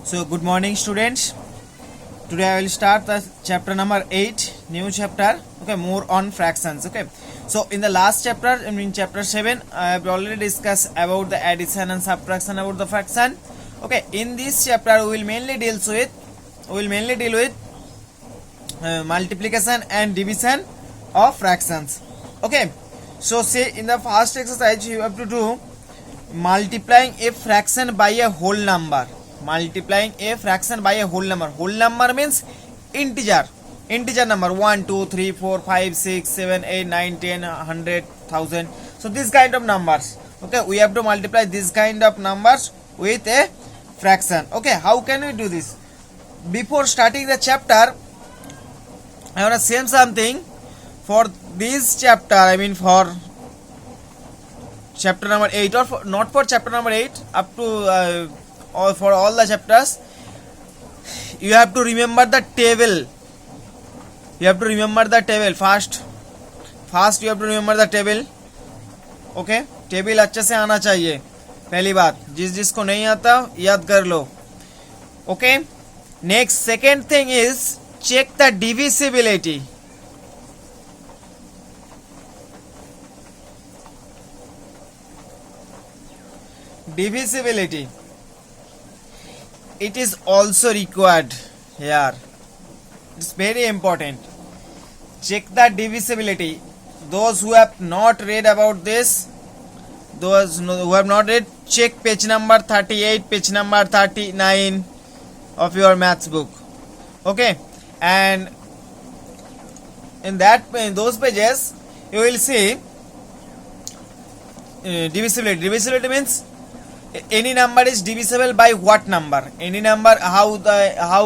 So good morning students. Today I will start the chapter number 8, new chapter. Okay, more on fractions. Okay, so in the last chapter, in chapter 7, I have already discussed about the addition and subtraction about the fraction. Okay, in this chapter we will mainly deal with multiplication and division of fractions. Okay, so say in the first exercise you have to do multiplying a fraction by a whole number. Multiplying a fraction by a whole number. Whole number means integer number 1 2 3 4 5 6 7 8 9 10 100 1000. So this kind of numbers. Okay, we have to multiply this kind of numbers with a fraction. Okay, how can we do this? Before starting the chapter, I want to say something. For this chapter, I mean for chapter number 8, or not for chapter number 8, up to or for all the chapters, you have to remember the table. You have to remember the table first you have to remember the table. Okay, table अच्छे से आना चाहिए, पहली बात. जिसको नहीं आता याद कर लो. Okay, next second thing is check the divisibility. Divisibility, it is also required here. It's very important. Check the divisibility. Those who have not read about this, those who have not read, check page number 38, page number 39 of your maths book. Okay, and in those pages you will see divisibility. Divisibility means any number is divisible by what number? Any number, how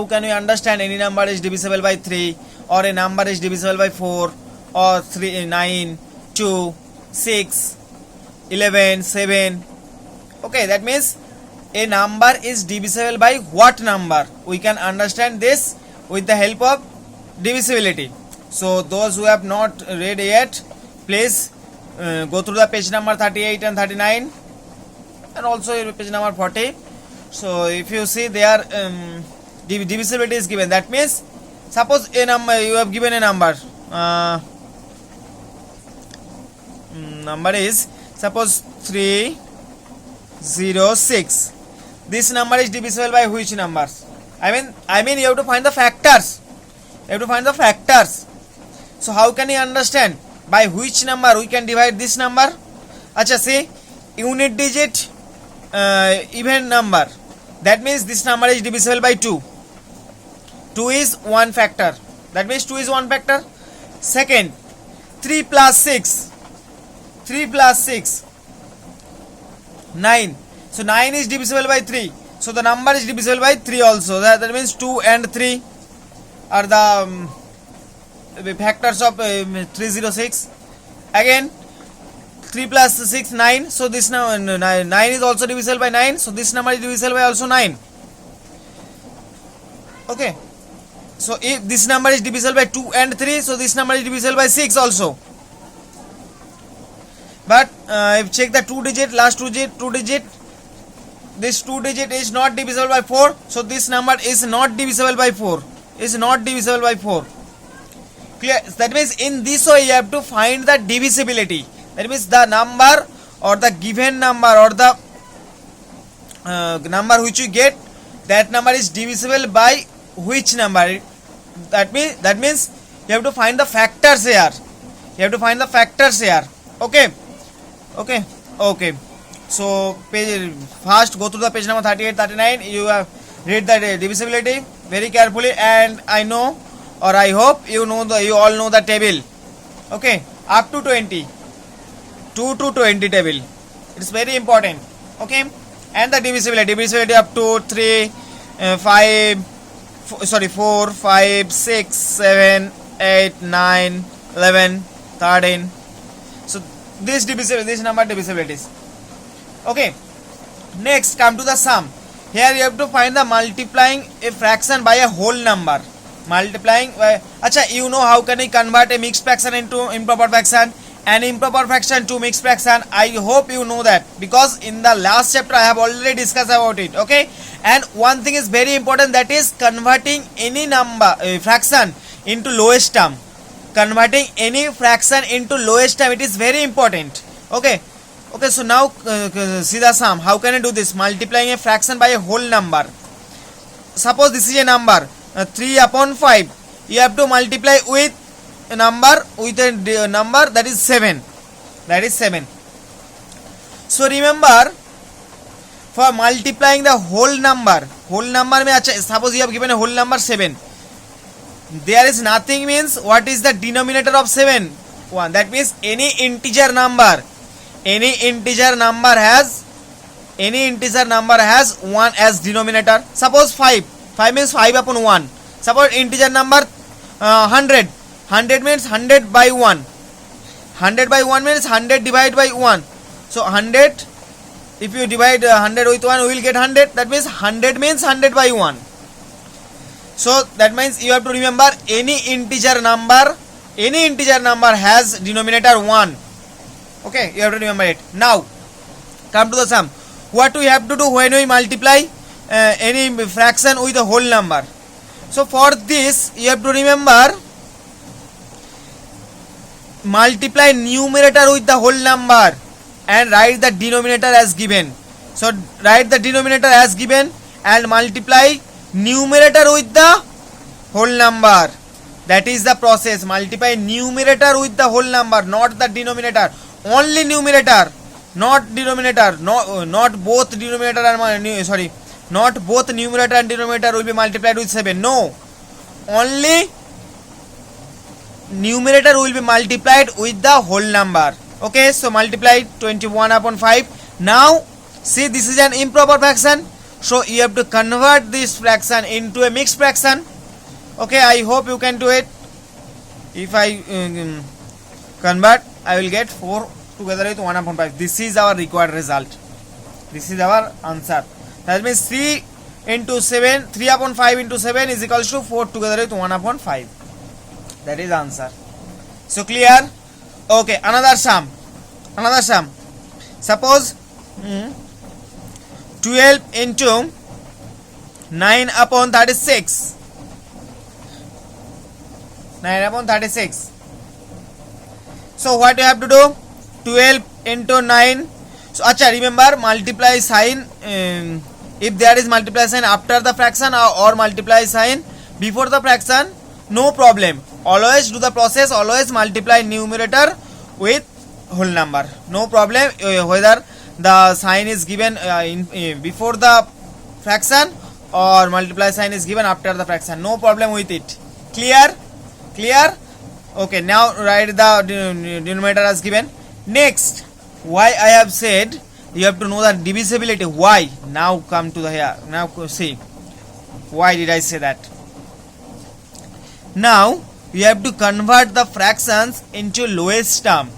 can we understand any number is divisible by 3, or a number is divisible by 4, or 3, 9, 2, 6, 11, 7. Okay, that means a number is divisible by what number? We can understand this with the help of divisibility. So those who have not read yet, please go through the page number 38 and 39. And also page number 40. So if you see there, divisibility is given. That means suppose a number, you have given a number, number is suppose 306. This number is divisible by which numbers? I mean you have to find the factors. So how can you understand by which number we can divide this number? Acha, see, unit digit, even number, that means this number is divisible by 2. 2 is one factor, that means 2 is one factor. Second, 3 plus 6, 9. So 9 is divisible by 3, so the number is divisible by 3 also. That means 2 and 3 are the factors of 306. Again, 3 plus 6, 9. So this now 9 is also divisible by 9. So this number is divisible by also 9. Okay. So if this number is divisible by 2 and 3, so this number is divisible by 6 also. But if check the last two digit, this 2 digit is not divisible by 4. So this number is not divisible by 4. Clear? That means in this way you have to find the divisibility. That means the number or the given number or the number which you get, that number is divisible by which number. That means you have to find the factors here. Okay. So first go through the page number 38, 39. You have read the divisibility very carefully, and I know, or I hope you all know the table. Okay, up to 20. 2 to 20 table. It's very important. Okay, and the divisibility up to 3, 4, 5, 6, 7, 8, 9, 11, 13. So this number divisibilities. Okay, next come to the sum. Here you have to find the multiplying a fraction by a whole number. Multiplying by, you know how can we convert a mixed fraction into improper fraction? an improper fraction to mixed fraction. I hope you know that because in the last chapter I have already discussed about it. Okay, and one thing is very important, that is converting any number fraction into lowest term. Converting any fraction into lowest term, it is very important. Okay, so now see the sum. How can I do this? Multiplying a fraction by a whole number. Suppose this is a number 3 upon 5. You have to multiply with a number that is 7. So remember, for multiplying the whole number mein, suppose you have given a whole number 7. There is nothing means what is the denominator of 7? 1. That means any integer number has 1 as denominator. Suppose 5 means 5 upon 1. Suppose integer number 100 means 100 by 1. 100 by 1 means 100 divided by 1. So 100, if you divide 100 with 1, we will get 100. That means 100 means 100 by 1. So that means you have to remember any integer number has denominator 1. Okay, you have to remember it. Now come to the sum. What we have to do when we multiply any fraction with a whole number? So for this you have to remember, multiply numerator with the whole number and write the denominator as given. So write the denominator as given and multiply numerator with the whole number. That is the process. Multiply numerator with the whole number, not the denominator. Only numerator, not denominator. Not both denominator and not both numerator and denominator will be multiplied with 7. No, only numerator will be multiplied with the whole number. Okay, so multiply 21 upon 5. Now see, this is an improper fraction, so you have to convert this fraction into a mixed fraction. Okay, I hope you can do it. If I convert, I will get 4 together with 1 upon 5. This is our required result. This is our answer. That means 3 upon 5 into 7 is equals to 4 together with 1 upon 5. That is answer. So clear? Okay, another sum. Suppose 12 into 9 upon 36. 9 upon 36. So what you have to do? 12 into 9. So remember, multiply sign, if there is multiply sign after the fraction or multiply sign before the fraction, no problem. Always do the process, always multiply numerator with whole number. No problem whether the sign is given before the fraction or multiply sign is given after the fraction. No problem with it. Clear? Okay, now write the denominator as given. Next, why I have said you have to know the divisibility. Why? Now come to the here. Now see, why did I say that? Now you have to convert the fractions into lowest term.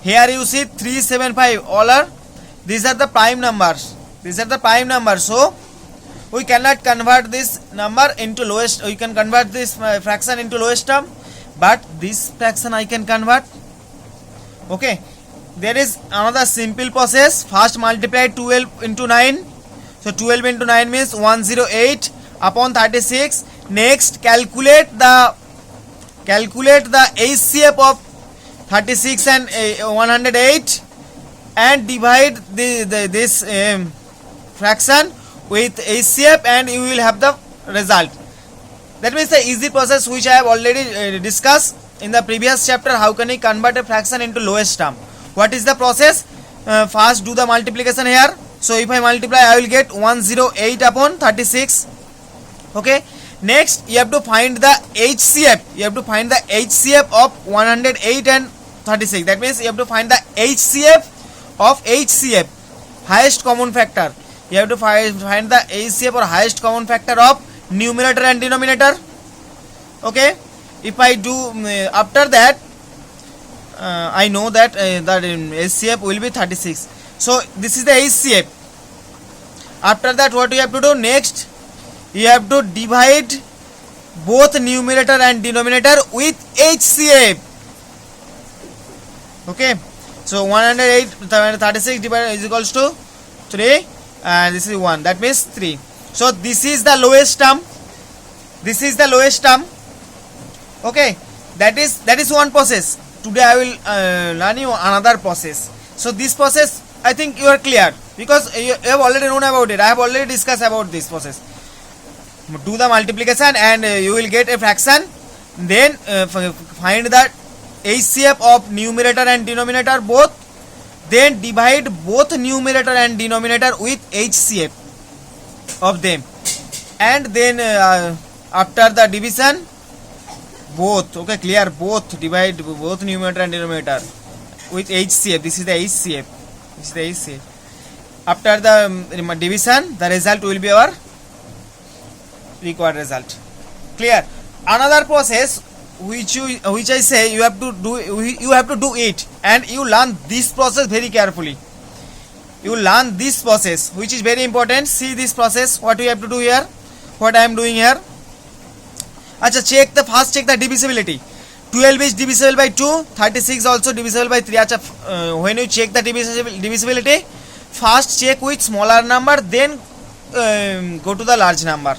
Here you see 3, 7, 5. These are the prime numbers. So we cannot convert this number into lowest. We can convert this fraction into lowest term, but this fraction I can convert. Okay, there is another simple process. First multiply 12 into 9. So 12 into 9 means 108 upon 36. Next calculate the HCF of 36 and 108 and divide this fraction with HCF and you will have the result. That means the easy process which I have already discussed in the previous chapter. How can we convert a fraction into lowest term? What is the process? First do the multiplication here. So if I multiply, I will get 108 upon 36. Okay. Next you have to find the HCF. Of 108 and 36. That means you have to find the HCF of HCF, highest common factor. You have to find the HCF or highest common factor of numerator and denominator. Okay. If I do after that, I know that that HCF will be 36. So this is the HCF. After that, what you have to do next? You have to divide both numerator and denominator with HCF. Okay, so 136 divided is equals to 3 and this is 1, that means 3. So this is the lowest term, this is the lowest term. Okay, that is one process. Today I will learn you another process. So this process I think you are clear because you have already known about it. I have already discussed about this process. Do the multiplication and you will get a fraction. Then find the HCF of numerator and denominator both. Then divide both numerator and denominator with HCF of them. And then after the division, both, okay, clear, both, divide both numerator and denominator with HCF. This is the HCF. This is the HCF. After the division, the result will be our required result. Clear? Another process which I say you have to do it, and you learn this process very carefully. You learn this process which is very important. See this process, what you have to do here, what I am doing here. Acha, first check the divisibility. 12 is divisible by 2, 36 also divisible by 3. Acha, when you check the divisibility, first check with smaller number, then go to the large number.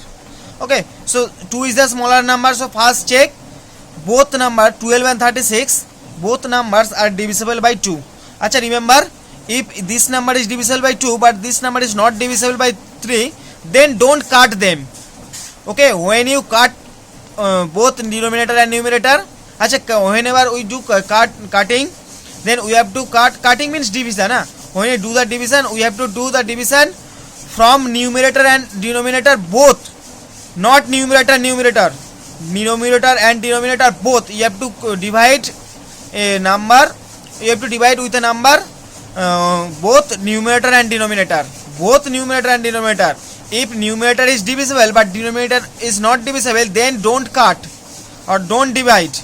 Okay, so 2 is the smaller number, so first check both number 12 and 36, both numbers are divisible by 2. Acha, remember, if this number is divisible by 2 but this number is not divisible by 3, then don't cut them. Okay, when you cut both denominator and numerator, acha, whenever we do cutting, then we have to cutting means division. When you do the division, we have to do the division from numerator and denominator both, not numerator and numerator and denominator both. You have to divide a number, you have to divide with a number both numerator and denominator, both numerator and denominator. If numerator is divisible but denominator is not divisible, then don't cut or don't divide.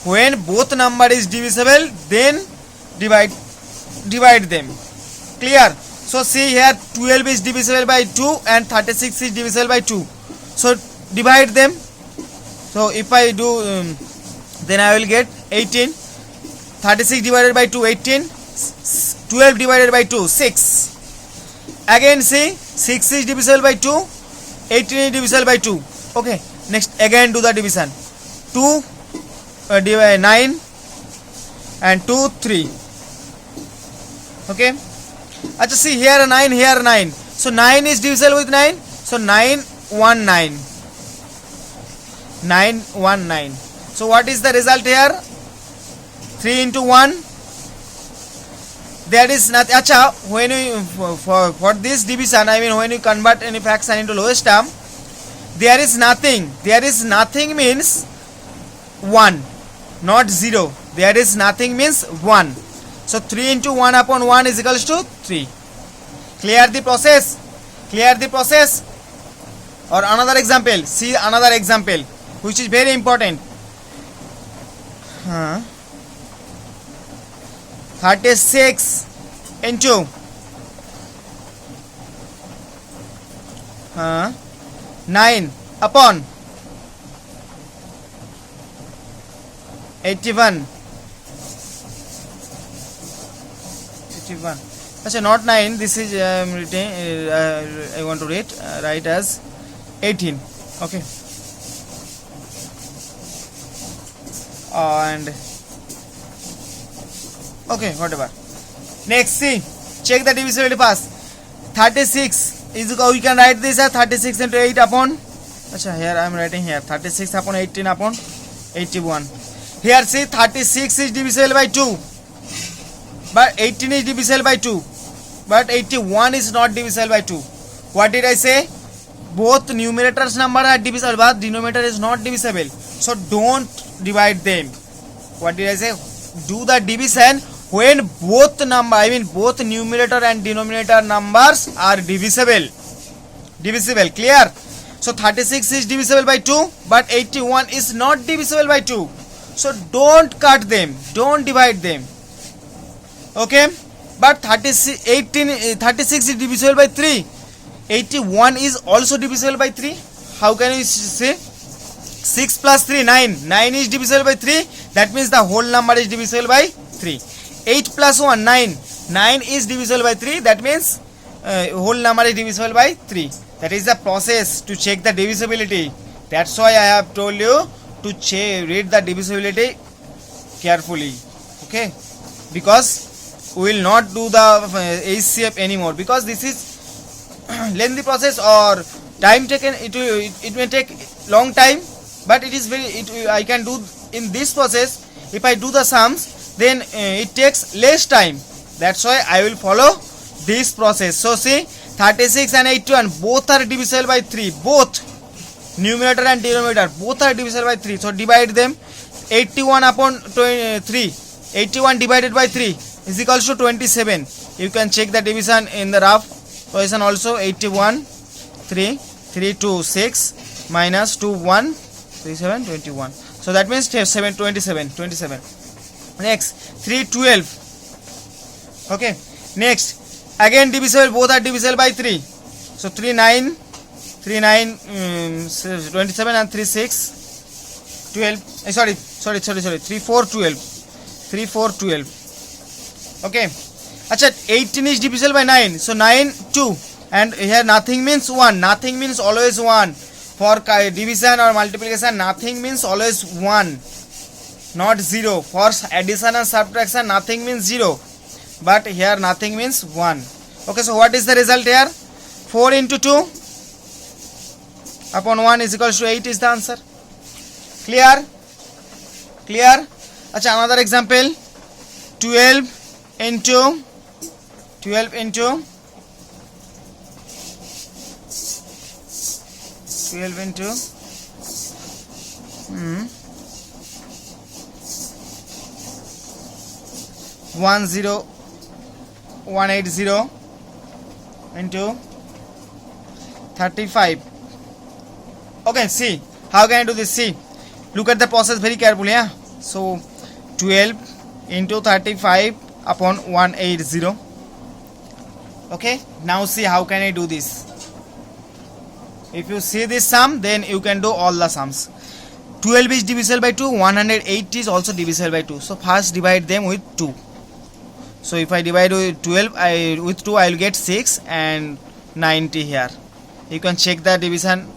When both number is divisible, then divide them. Clear? So see here, 12 is divisible by 2 and 36 is divisible by 2. So divide them. So if I do, then I will get 18. 36 divided by 2, 18. 12 divided by 2, 6. Again see, 6 is divisible by 2, 18 is divisible by 2. Okay, next again do the division. 2 divide 9 and 2, 3. Okay. Acha, see here 9, here 9. So 9 is divisible with 9. So 9, 1, 9. 9, 1, 9. So what is the result here? 3 into 1. There is not. Acha, when you for this division, I mean when you convert any fraction into lowest term, there is nothing. There is nothing means 1, not 0. There is nothing means 1. So 3 into 1 upon 1 is equals to 3. Clear the process? Clear the process? Or another example. See another example which is very important. 36 into 9 upon 81. Actually not 9, this is I want to write as 18. Okay. And okay, whatever. Next, see, check the divisibility first. 36 is equal, we can write this as 36 into 8 upon, achha, here I am writing here 36 upon 18 upon 81. Here see, 36 is divisible by 2 but 18 is divisible by 2 but 81 is not divisible by 2. What did I say? Both numerators number are divisible but denominator is not divisible, so don't divide them. What did I say? Do the division when both number, I mean both numerator and denominator numbers are divisible. Clear? So 36 is divisible by 2 but 81 is not divisible by 2, so don't cut them, don't divide them. Okay, but 36 is divisible by 3, 81 is also divisible by 3. How can you say? 6 plus 3, 9. 9 is divisible by 3. That means the whole number is divisible by 3. 8 plus 1, 9. 9 is divisible by 3. That means whole number is divisible by 3. That is the process to check the divisibility. That's why I have told you to read the divisibility carefully. Okay, because we will not do the HCF anymore, because this is lengthy process or time taken. It may take long time, but it is I can do in this process. If I do the sums, then it takes less time. That's why I will follow this process. So see, 36 and 81 both are divisible by 3. Both numerator and denominator both are divisible by 3. So divide them. 81 upon 3. 81 divided by 3 is equals to 27. You can check the division in the rough position also. 81 3 3 2 6 minus 2 1 3 7 21. So that means 7 27. Next 3 12. Okay, next again divisible, both are divisible by 3. So 3 9 27 and 3 6 12. Sorry 3 4 12. Okay, acha 18 is divisible by 9. So 9 2, and here nothing means 1. Nothing means always 1. For division or multiplication, nothing means always 1, not 0. For addition and subtraction, nothing means 0, but here nothing means 1. Okay, so what is the result here? 4 into 2 upon 1 is equals to 8 is the answer. Clear? Acha, another example. 12 into 10180 into 35. Okay, see how can I do this? See, look at the process very carefully. Yeah. So 12 into 35 upon 180. Okay, now see how can I do this. If you see this sum, then you can do all the sums. 12 is divisible by 2, 180 is also divisible by 2. So first divide them with 2. So if I divide with 12 with 2, I will get 6 and 90 here. You can check the division.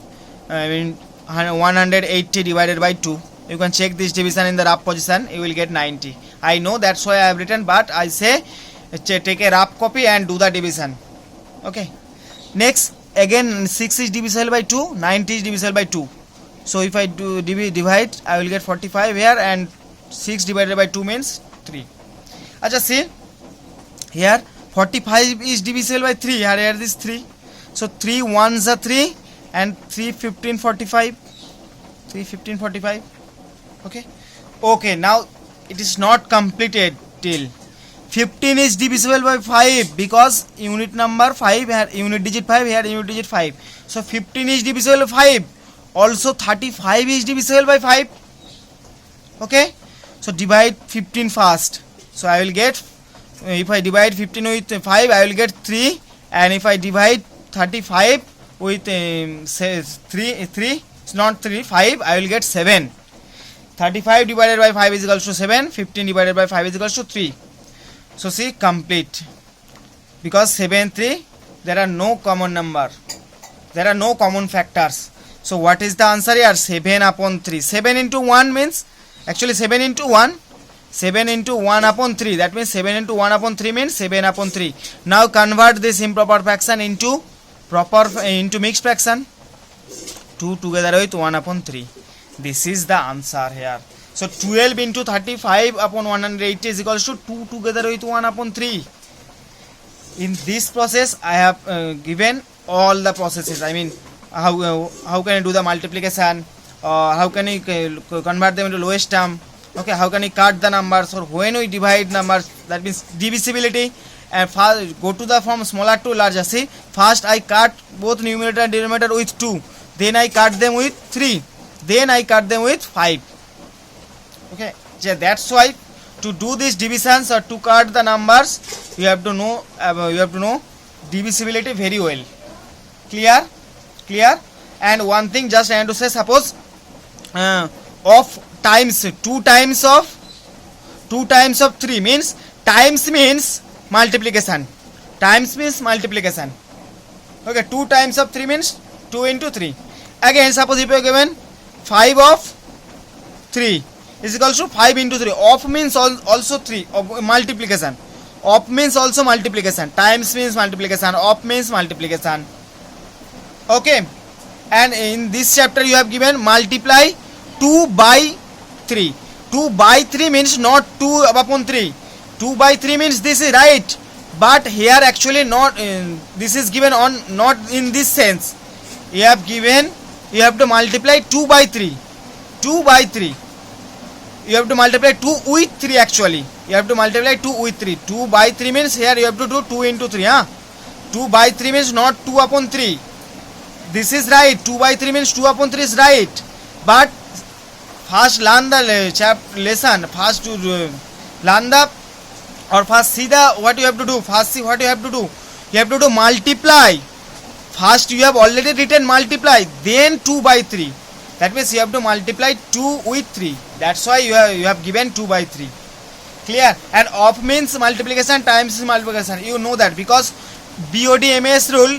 180 divided by 2. You can check this division in the rough position. You will get 90. I know, that's why I have written, but I say take a rough copy and do the division. Okay. Next, again 6 is divisible by 2, 90 is divisible by 2. So if I do divide, I will get 45 here, and 6 divided by 2 means 3. Acha, see here 45 is divisible by 3. Here this 3. So 3 ones are 3 and 3 15 45. 3 15 45. Okay, now it is not completed till 15 is divisible by 5, because unit number 5 here, unit digit 5 here, unit digit 5. So 15 is divisible by 5. Also 35 is divisible by 5. Okay, so divide 15 first. So I will get, if I divide 15 with 5, I will get 3, and if I divide 35 with 3, it's not 3, 5, I will get 7. 35 divided by 5 is equals to 7. 15 divided by 5 is equals to 3. So see, complete. Because 7, 3, there are no common number. There are no common factors. So what is the answer here? 7 upon 3. 7 into 1 means, actually 7 into 1. 7 into 1 upon 3. That means 7 into 1 upon 3 means 7 upon 3. Now convert this improper fraction into mixed fraction. 2 together with 1 upon 3. This is the answer here. So 12 into 35 upon 180 is equals to 2 together with 1 upon 3. In this process, I have given all the processes. I mean, how can I do the multiplication, or how can I convert them into lowest term. Okay, how can I cut the numbers, or when we divide numbers, that means divisibility. And first go to the form smaller to larger. See, first I cut both numerator and denominator with 2, then I cut them with 3, then I cut them with 5. Okay, so that's why to do these divisions or to cut the numbers, you have to know divisibility very well. Clear? And one thing just I want to say, suppose of times 2 times of 3 means times means multiplication. Times means multiplication. Okay, 2 times of 3 means 2 into 3. Again, suppose if you are given 5 of 3 is equal to 5 into 3. Of means also 3 of multiplication. Of means also multiplication. Times means multiplication. Of means multiplication. Okay, and in this chapter you have given multiply 2 by 3. 2 by 3 means not 2 upon 3. 2 by 3 means this is right, but here actually not this is given on not in this sense. You have given, you have to multiply 2 by 3. 2 by 3 you have to multiply 2 with 3 actually. You have to multiply 2 with 3. 2 by 3 means here you have to do 2 into 3. 2 by 3 means not 2 upon 3. This is right. 2 by 3 means 2 upon 3 is right. But first learn the lesson. First to learn the or first see the what you have to do. First see what you have to do. You have to do multiply. First you have already written multiply. Then 2 by 3. That means you have to multiply 2 with 3. That's why you have given 2 by 3. Clear? And of means multiplication, times is multiplication. You know that because BODMAS rule,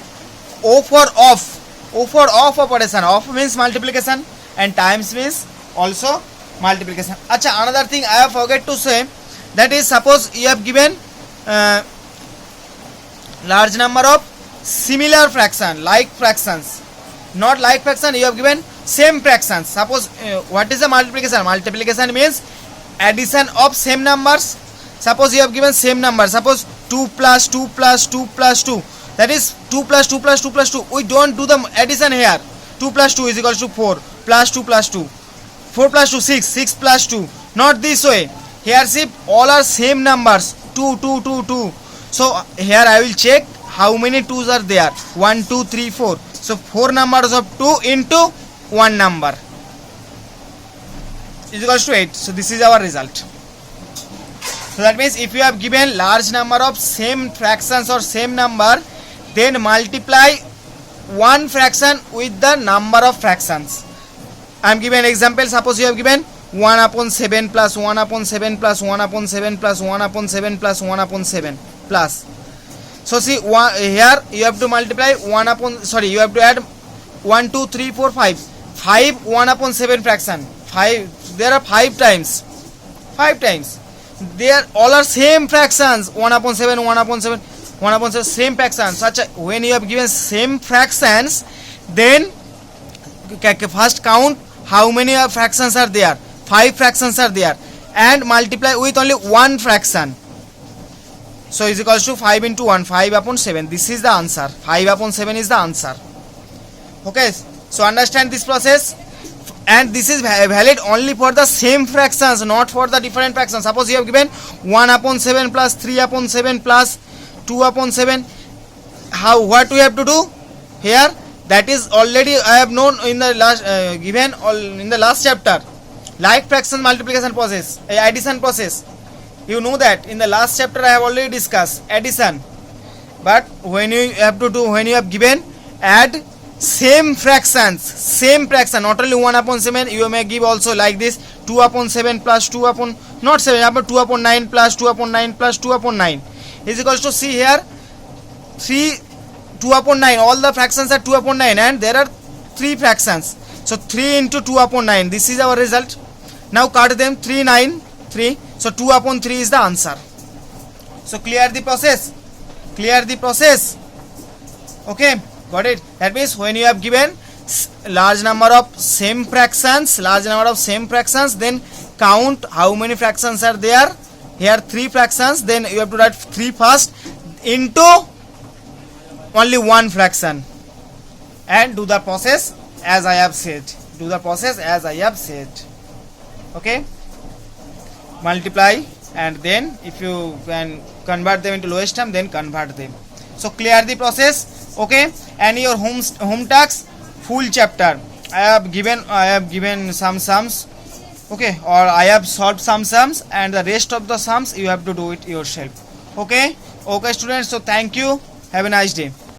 O for off. O for off operation. Off means multiplication and times means also multiplication. Acha, another thing I have forget to say, that is suppose you have given large number of similar fraction, like fractions. Not like fraction, you have given same fractions. Suppose what is the multiplication? Multiplication means addition of same numbers. Suppose you have given same number. Suppose 2 plus 2 plus 2 plus 2. That is 2 plus 2 plus 2 plus 2. We don't do the addition here. 2 plus 2 is equal to 4 plus 2 plus 2. 4 plus 2 6. 6 plus 2. Not this way. Here see all are same numbers. 2 2 2 2. So here I will check how many 2's are there. 1 2 3 4. So 4 numbers of 2 into 1 number is equals to 8. So this is our result. So that means if you have given large number of same fractions or same number, then multiply one fraction with the number of fractions. I am giving an example. Suppose you have given 1 upon 7 plus 1 upon 7 plus 1 upon 7 plus 1 upon 7 plus 1 upon 7 plus. So see here you have to multiply 1 upon, sorry, you have to add 1 2 3 4 5. 5 1 upon 7 fraction. 5, there are 5 times. 5 times. They are all are same fractions. 1 upon 7, 1 upon 7, 1 upon 7, same fractions. Such a, when you have given same fractions, then first count how many fractions are there. 5 fractions are there, and multiply with only one fraction. So is equals to 5 into 1, 5 upon 7. This is the answer. 5 upon 7 is the answer. Okay, so understand this process. And this is valid only for the same fractions, not for the different fractions. Suppose you have given 1 upon 7 plus 3 upon 7 plus 2 upon 7. What we have to do here? That is already I have known in the last given in the last chapter. Like fraction multiplication process, addition process. You know that in the last chapter I have already discussed addition. But when you have to do, when you have given add same fractions, same fraction, not only 1 upon 7, you may give also like this 2 upon 7 plus 2 upon, not 7, but 2 upon 9 plus 2 upon 9 plus 2 upon 9 is equals to, see here 3 2 upon 9, all the fractions are 2 upon 9 and there are 3 fractions. So 3 into 2 upon 9, this is our result. Now cut them, 3 9 3, so 2 upon 3 is the answer. So clear the process, clear the process. Okay, got it? That means when you have given large number of same fractions, then count how many fractions are there. Here 3 fractions, then you have to write 3 first into only one fraction and do the process as I have said. Do the process as I have said. Okay, multiply and then if you can convert them into lowest term, then convert them. So clear the process. Okay, and your home task, full chapter I have given some sums, okay, or I have solved some sums, and the rest of the sums you have to do it yourself. Okay, students, so thank you, have a nice day.